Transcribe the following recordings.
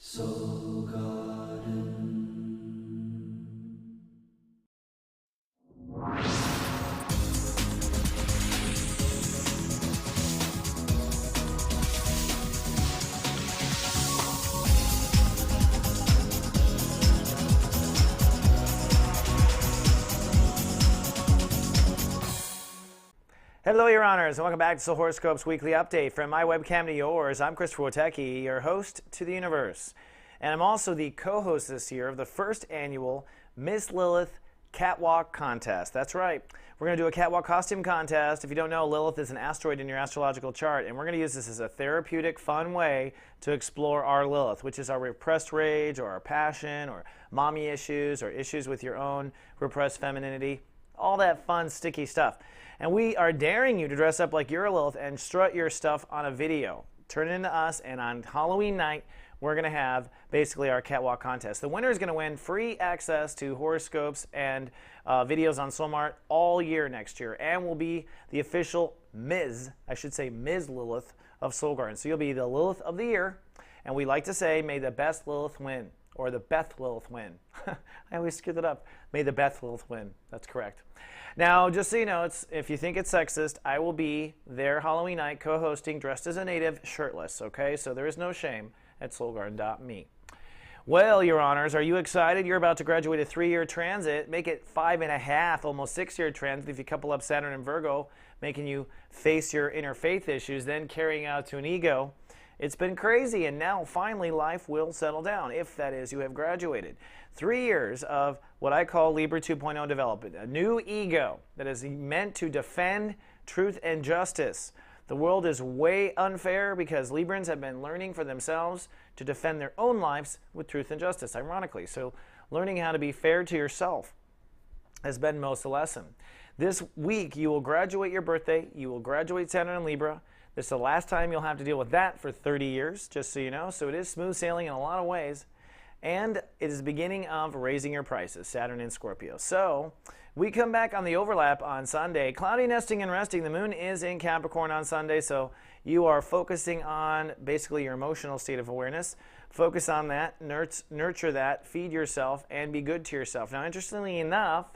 Soul Garden. Hello, Your Honors, and welcome back to the Horoscopes Weekly Update. From my webcam to yours, I'm Christopher Witecki, your host to the universe. And I'm also the co-host this year of the first annual Miss Lilith Catwalk Contest. That's right. We're going to do a catwalk costume contest. If you don't know, Lilith is an asteroid in your astrological chart, and we're going to use this as a therapeutic, fun way to explore our Lilith, which is our repressed rage or our passion or mommy issues or issues with your own repressed femininity. All that fun, sticky stuff. And we are daring you to dress up like you're a Lilith and strut your stuff on a video. Turn it into us, and on Halloween night, we're going to have basically our catwalk contest. The winner is going to win free access to horoscopes and videos on Soulmart all year next year, and will be the official Ms. Lilith of Soul Garden. So you'll be the Lilith of the year, and we like to say, may the best Lilith win. Or the Beth Lilith win. I always screw that up. May the Beth Lilith win. That's correct. Now, just so you know, if you think it's sexist, I will be there Halloween night co-hosting dressed as a native, shirtless, okay? So there is no shame at soulgarden.me. Well, Your Honors, are you excited? You're about to graduate a 3-year transit. Make it 5.5, almost 6-year transit if you couple up Saturn and Virgo, making you face your inner faith issues, then carrying out to an ego. It's been crazy, and now finally life will settle down, if that is you have graduated. 3 years of what I call Libra 2.0 development, a new ego that is meant to defend truth and justice. The world is way unfair because Librans have been learning for themselves to defend their own lives with truth and justice, ironically. So learning how to be fair to yourself has been most of the lesson. This week, you will graduate your birthday. You will graduate Saturn and Libra. This is the last time you'll have to deal with that for 30 years, just so you know. So it is smooth sailing in a lot of ways. And it is the beginning of raising your prices, Saturn and Scorpio. So we come back on the overlap on Sunday. Cloudy, nesting, and resting. The moon is in Capricorn on Sunday, so you are focusing on basically your emotional state of awareness. Focus on that, nurture that, feed yourself, and be good to yourself. Now, interestingly enough,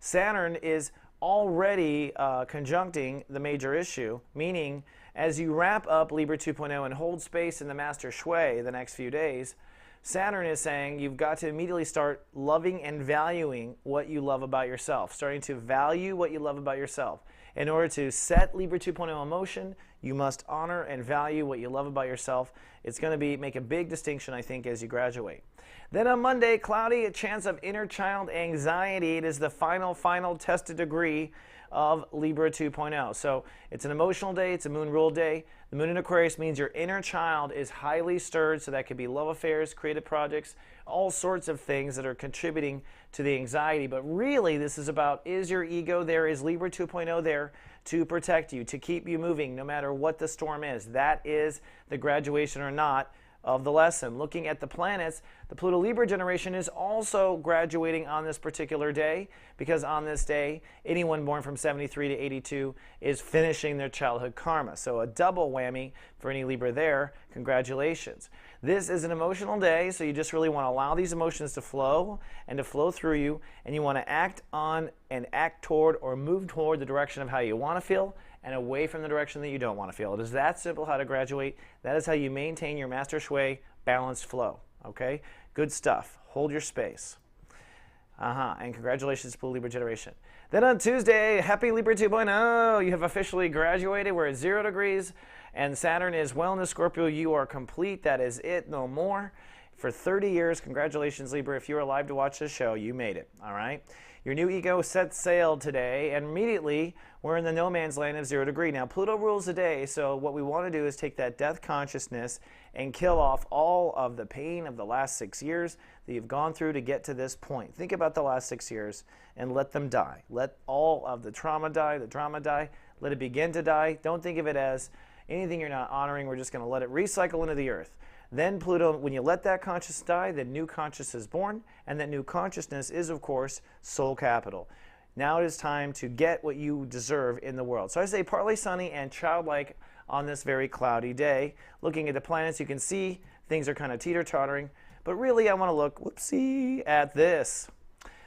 Saturn is already conjuncting the major issue, meaning as you wrap up Libra 2.0 and hold space in the Master Shui the next few days, Saturn is saying you've got to immediately start loving and valuing what you love about yourself, starting to value what you love about yourself. In order to set Libra 2.0 in motion, you must honor and value what you love about yourself. It's going to make a big distinction, I think, as you graduate. Then on Monday, cloudy, a chance of inner child anxiety. It is the final tested degree of Libra 2.0. So it's an emotional day. It's a moon rule day. The moon in Aquarius means your inner child is highly stirred. So that could be love affairs, creative projects, all sorts of things that are contributing to the anxiety. But really, this is about, is your ego there? Is Libra 2.0 there to protect you, to keep you moving no matter what the storm is? That is the graduation or not of the lesson. Looking at the planets, the Pluto Libra generation is also graduating on this particular day, because on this day, anyone born from 73 to 82 is finishing their childhood karma. So a double whammy for any Libra there. Congratulations. This is an emotional day, so you just really want to allow these emotions to flow and to flow through you, and you want to act on and act toward or move toward the direction of how you want to feel and away from the direction that you don't want to feel. It is that simple how to graduate. That is how you maintain your Master Shui balanced flow. Okay? Good stuff. Hold your space. And congratulations, Blue Libra generation. Then on Tuesday, happy Libra 2.0. You have officially graduated. We're at 0 degrees, and Saturn is well into Scorpio. You are complete. That is it. No more. For 30 years, congratulations, Libra. If you were alive to watch this show, you made it. All right? Your new ego sets sail today, and immediately we're in the no man's land of 0 degree. Now, Pluto rules the day, so what we want to do is take that death consciousness and kill off all of the pain of the last 6 years that you've gone through to get to this point. Think about the last 6 years and let them die. Let all of the trauma die, the drama die. Let it begin to die. Don't think of it as anything you're not honoring. We're just going to let it recycle into the earth. Then Pluto, when you let that consciousness die, the new consciousness is born, and that new consciousness is, of course, soul capital. Now it is time to get what you deserve in the world. So I say partly sunny and childlike on this very cloudy day. Looking at the planets, you can see things are kind of teeter-tottering. But really, I want to look, whoopsie, at this.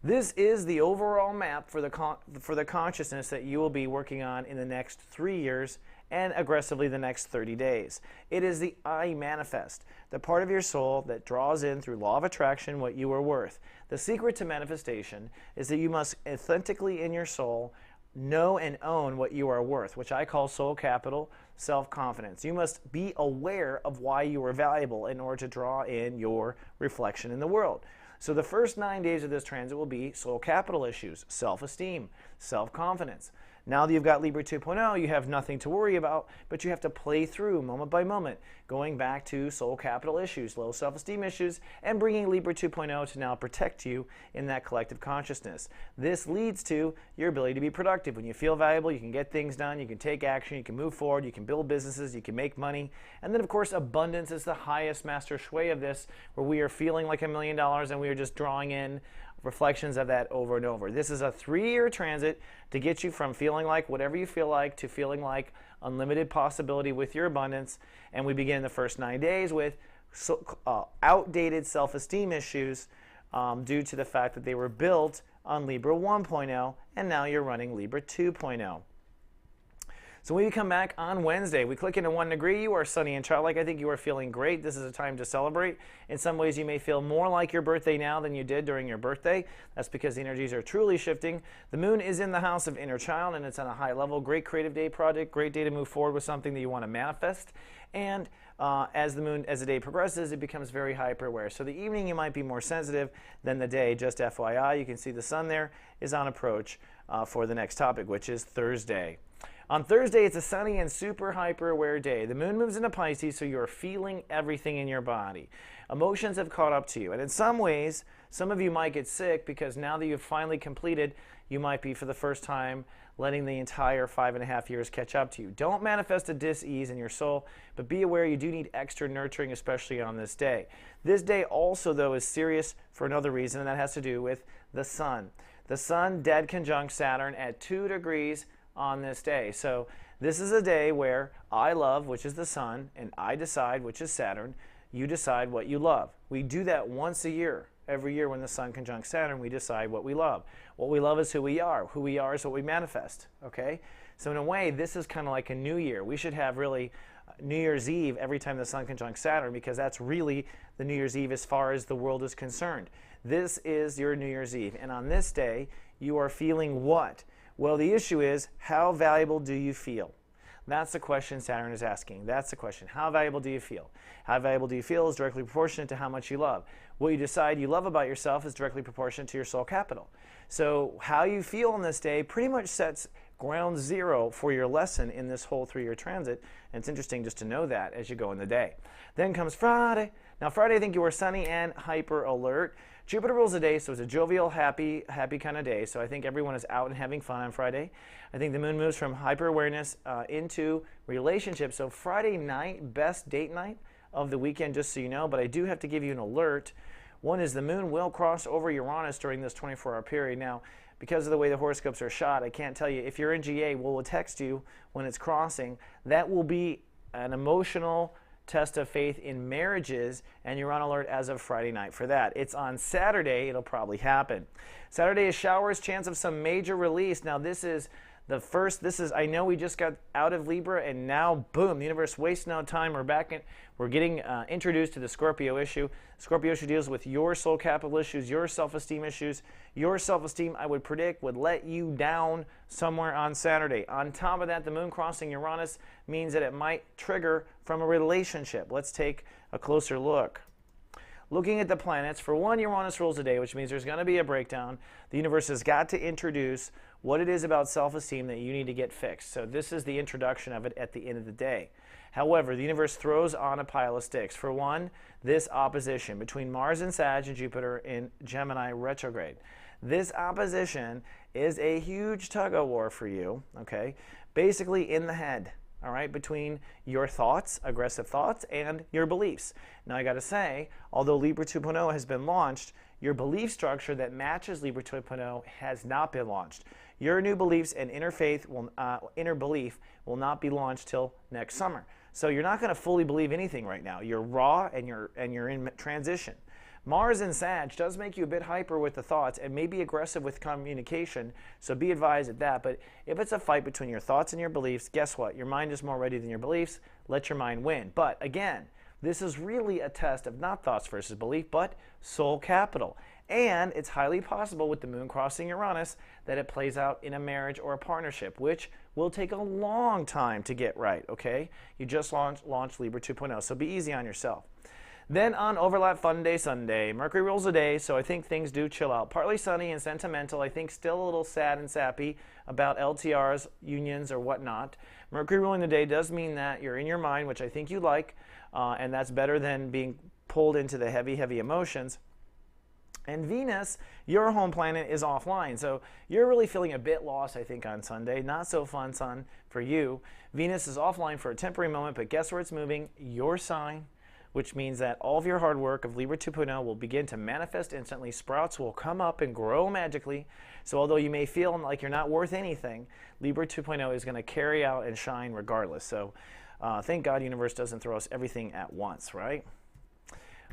This is the overall map for the consciousness that you will be working on in the next 3 years and aggressively the next 30 days. It is the I manifest, the part of your soul that draws in through law of attraction what you are worth. The secret to manifestation is that you must authentically in your soul know and own what you are worth, which I call soul capital, self-confidence. You must be aware of why you are valuable in order to draw in your reflection in the world. So the first 9 days of this transit will be soul capital issues, self-esteem, self-confidence. Now that you've got Libra 2.0, you have nothing to worry about, but you have to play through moment by moment, going back to soul capital issues, low self-esteem issues, and bringing Libra 2.0 to now protect you in that collective consciousness. This leads to your ability to be productive. When you feel valuable, you can get things done, you can take action, you can move forward, you can build businesses, you can make money. And then, of course, abundance is the highest master shui of this, where we are feeling like $1 million and we are just drawing in reflections of that over and over. This is a 3-year transit to get you from feeling like whatever you feel like to feeling like unlimited possibility with your abundance. And we begin the first 9 days with outdated self-esteem issues due to the fact that they were built on Libra 1.0 and now you're running Libra 2.0. So when we come back on Wednesday, we click into 1 degree, you are sunny and childlike. I think you are feeling great. This is a time to celebrate. In some ways, you may feel more like your birthday now than you did during your birthday. That's because the energies are truly shifting. The moon is in the house of inner child, and it's on a high level. Great creative day project, great day to move forward with something that you want to manifest. And as the day progresses, it becomes very hyper aware. So the evening, you might be more sensitive than the day. Just FYI, you can see the sun there is on approach for the next topic, which is Thursday. On Thursday, it's a sunny and super hyper-aware day. The moon moves into Pisces, so you're feeling everything in your body. Emotions have caught up to you. And in some ways, some of you might get sick because now that you've finally completed, you might be, for the first time, letting the entire 5.5 years catch up to you. Don't manifest a dis-ease in your soul, but be aware you do need extra nurturing, especially on this day. This day also, though, is serious for another reason, and that has to do with the sun. The sun dead conjunct Saturn at 2 degrees on this day. So this is a day where I love, which is the sun, and I decide, which is Saturn. You decide what you love. We do that once a year. Every year when the sun conjuncts Saturn, we decide what we love. What we love is who we are. Who we are is what we manifest. Okay? So in a way, this is kind of like a new year. We should have really New Year's Eve every time the sun conjuncts Saturn, because that's really the New Year's Eve as far as the world is concerned. This is your New Year's Eve. And on this day, you are feeling what? Well, the issue is, how valuable do you feel? That's the question Saturn is asking. That's the question. How valuable do you feel? How valuable do you feel is directly proportionate to how much you love. What you decide you love about yourself is directly proportionate to your soul capital. So how you feel on this day pretty much sets ground zero for your lesson in this whole 3-year transit. And it's interesting just to know that as you go in the day. Then comes Friday. Now Friday, I think you are sunny and hyper alert. Jupiter rules the day, so it's a jovial, happy kind of day. So I think everyone is out and having fun on Friday. I think the moon moves from hyper-awareness into relationship. So Friday night, best date night of the weekend, just so you know. But I do have to give you an alert. One is the moon will cross over Uranus during this 24-hour period. Now, because of the way the horoscopes are shot, I can't tell you. If you're in GA, we'll text you when it's crossing. That will be an emotional test of faith in marriages, and you're on alert as of Friday night for that. It's on Saturday, it'll probably happen. Saturday is showers, chance of some major release. Now this is the first, I know we just got out of Libra and now boom, the universe wastes no time. We're getting introduced to the Scorpio issue. Scorpio issue deals with your soul capital issues, your self-esteem issues. Your self-esteem, I would predict, would let you down somewhere on Saturday. On top of that, the moon crossing Uranus means that it might trigger from a relationship. Let's take a closer look. Looking at the planets, for one, Uranus rules the day, which means there's going to be a breakdown. The universe has got to introduce what it is about self-esteem that you need to get fixed. So this is the introduction of it at the end of the day. However, the universe throws on a pile of sticks. For one, this opposition between Mars and Sag and Jupiter in Gemini retrograde. This opposition is a huge tug-of-war for you, okay? Basically in the head. All right, between your thoughts, aggressive thoughts, and your beliefs. Now I got to say, although Libra 2.0 has been launched, your belief structure that matches Libra 2.0 has not been launched. Your new beliefs and inner belief will not be launched till next summer. So you're not going to fully believe anything right now. You're raw and you're in transition. Mars in Sag does make you a bit hyper with the thoughts and maybe aggressive with communication, so be advised at that. But if it's a fight between your thoughts and your beliefs, guess what? Your mind is more ready than your beliefs. Let your mind win. But again, this is really a test of not thoughts versus belief, but soul capital. And it's highly possible with the moon crossing Uranus that it plays out in a marriage or a partnership, which will take a long time to get right, okay? You just launched Libra 2.0, so be easy on yourself. Then on Overlap Fun Day Sunday, Mercury rules the day, so I think things do chill out. Partly sunny and sentimental. I think still a little sad and sappy about LTRs, unions, or whatnot. Mercury ruling the day does mean that you're in your mind, which I think you like, and that's better than being pulled into the heavy, heavy emotions. And Venus, your home planet, is offline. So you're really feeling a bit lost, I think, on Sunday. Not so fun, son, for you. Venus is offline for a temporary moment, but guess where it's moving? Your sign, which means that all of your hard work of Libra 2.0 will begin to manifest instantly. Sprouts will come up and grow magically. So although you may feel like you're not worth anything, Libra 2.0 is going to carry out and shine regardless. So thank God universe doesn't throw us everything at once, right?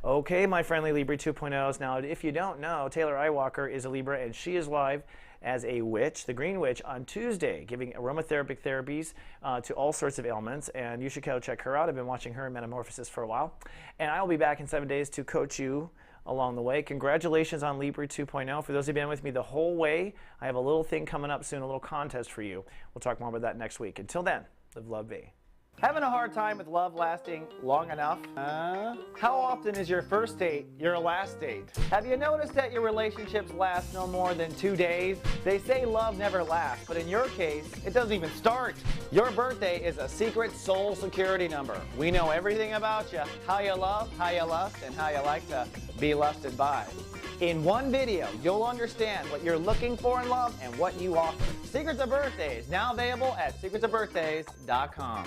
Okay, my friendly Libra 2.0s. Now, if you don't know, Taylor Iwalker is a Libra, and she is live as a witch, the Green Witch, on Tuesday, giving aromatherapy therapies to all sorts of ailments. And you should go check her out. I've been watching her in Metamorphosis for a while. And I will be back in 7 days to coach you along the way. Congratulations on Libra 2.0. For those who've been with me the whole way, I have a little thing coming up soon, a little contest for you. We'll talk more about that next week. Until then, live, love, be. Having a hard time with love lasting long enough? How often is your first date your last date? Have you noticed that your relationships last no more than 2 days? They say love never lasts, but in your case, it doesn't even start. Your birthday is a secret soul security number. We know everything about you, how you love, how you lust, and how you like to be lusted by. In one video, you'll understand what you're looking for in love and what you offer. Secrets of Birthdays, now available at secretsofbirthdays.com.